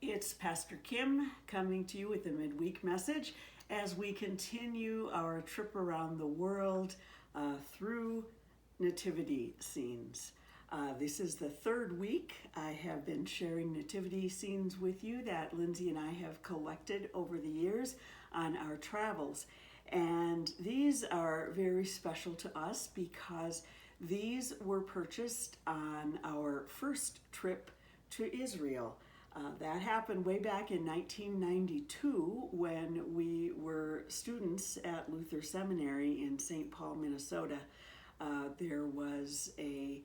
It's Pastor Kim coming to you with a midweek message as we continue our trip around the world through nativity scenes. This is the third week. I have been sharing nativity scenes with you that Lindsay and I have collected over the years on our travels. And these are very special to us because these were purchased on our first trip to Israel. That happened way back in 1992 when we were students at Luther Seminary in St. Paul, Minnesota. There was a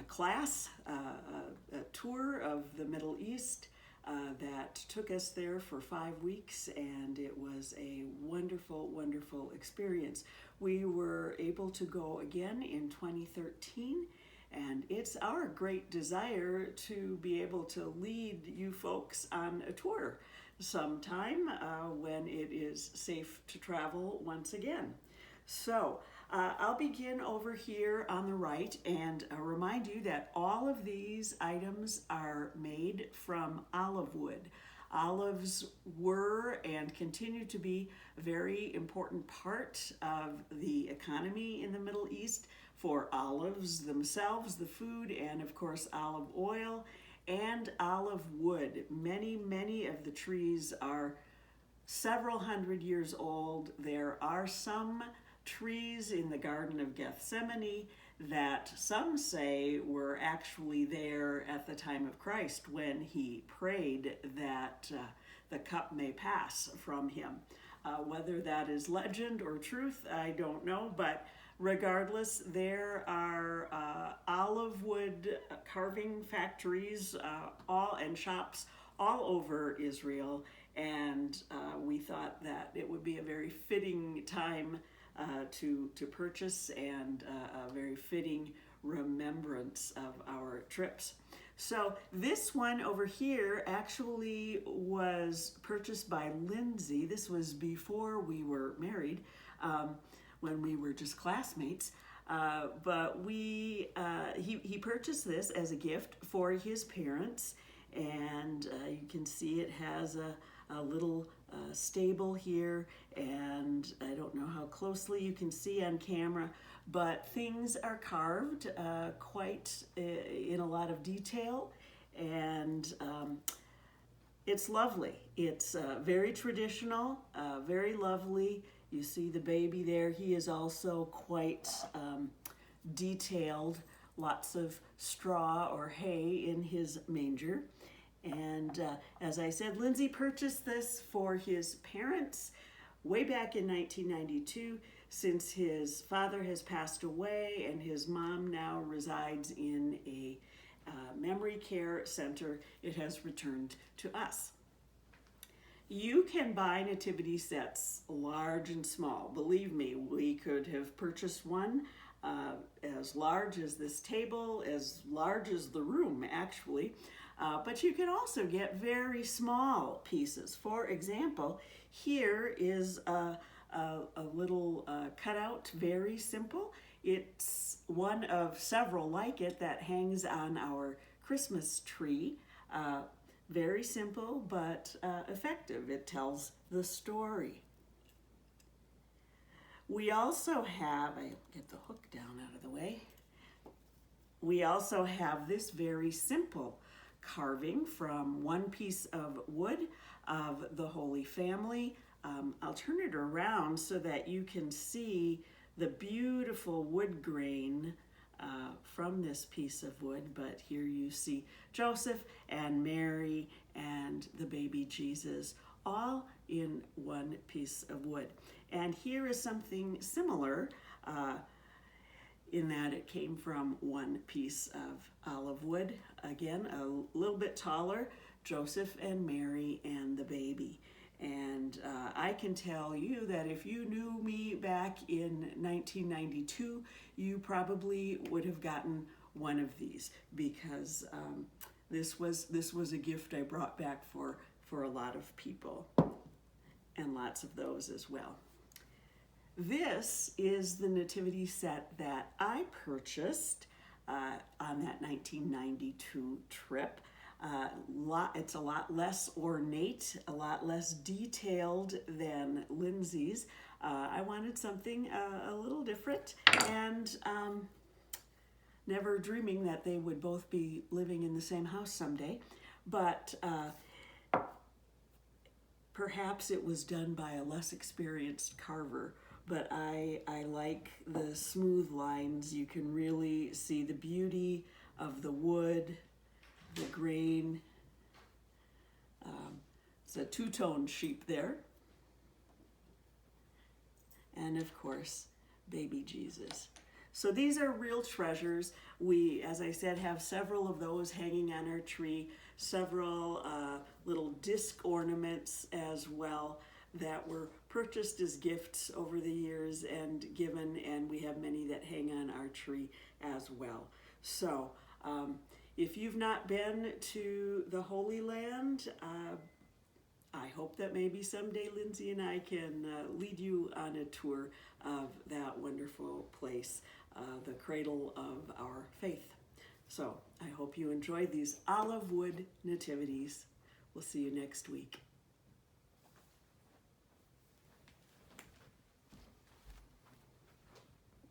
class, a tour of the Middle East that took us there for 5 weeks, and it was a wonderful, wonderful experience. We were able to go again in 2013. And it's our great desire to be able to lead you folks on a tour sometime when it is safe to travel once again. So I'll begin over here on the right and remind you that all of these items are made from olive wood. Olives were and continue to be a very important part of the economy in the Middle East. For olives themselves, the food, and of course olive oil and olive wood. Many of the trees are several hundred years old. There are some trees in the Garden of Gethsemane that some say were actually there at the time of Christ when he prayed that the cup may pass from him. Whether that is legend or truth, I don't know, but regardless, there are olive wood carving factories and shops all over Israel, and we thought that it would be a very fitting time to purchase and a very fitting remembrance of our trips. So this one over here actually was purchased by Lindsay. This was before we were married. When we were just classmates, but he purchased this as a gift for his parents, and you can see it has a little stable here, and I don't know how closely you can see on camera, but things are carved quite in a lot of detail, and it's lovely. It's very traditional, very lovely. You see the baby there. He is also quite detailed, lots of straw or hay in his manger. And as I said, Lindsay purchased this for his parents way back in 1992. Since his father has passed away and his mom now resides in a memory care center, it has returned to us. You can buy nativity sets large and small. Believe me, we could have purchased one as large as this table, as large as the room actually, but you can also get very small pieces. For example, here is a little cutout, very simple. It's one of several like it that hangs on our Christmas tree. Very simple, but effective. It tells the story. We also have, I get the hook down out of the way. We also have this very simple carving from one piece of wood of the Holy Family. I'll turn it around so that you can see the beautiful wood grain from this piece of wood, but here you see Joseph and Mary and the baby Jesus all in one piece of wood. And here is something similar in that it came from one piece of olive wood. Again, a little bit taller, Joseph and Mary and the baby. And I can tell you that if you knew me back in 1992, you probably would have gotten one of these because this was a gift I brought back for a lot of people, and lots of those as well. This is the nativity set that I purchased on that 1992 trip. It's a lot less ornate, a lot less detailed than Lindsay's. I wanted something a little different, and never dreaming that they would both be living in the same house someday. But perhaps it was done by a less experienced carver. But I like the smooth lines. You can really see the beauty of the wood, the grain. It's a two-tone sheep there. And of course, baby Jesus. So these are real treasures. We, as I said, have several of those hanging on our tree, several little disc ornaments as well that were purchased as gifts over the years and given, and we have many that hang on our tree as well. So if you've not been to the Holy Land, I hope that maybe someday Lindsay and I can lead you on a tour of that wonderful place, the cradle of our faith. So I hope you enjoyed these olive wood nativities. We'll see you next week.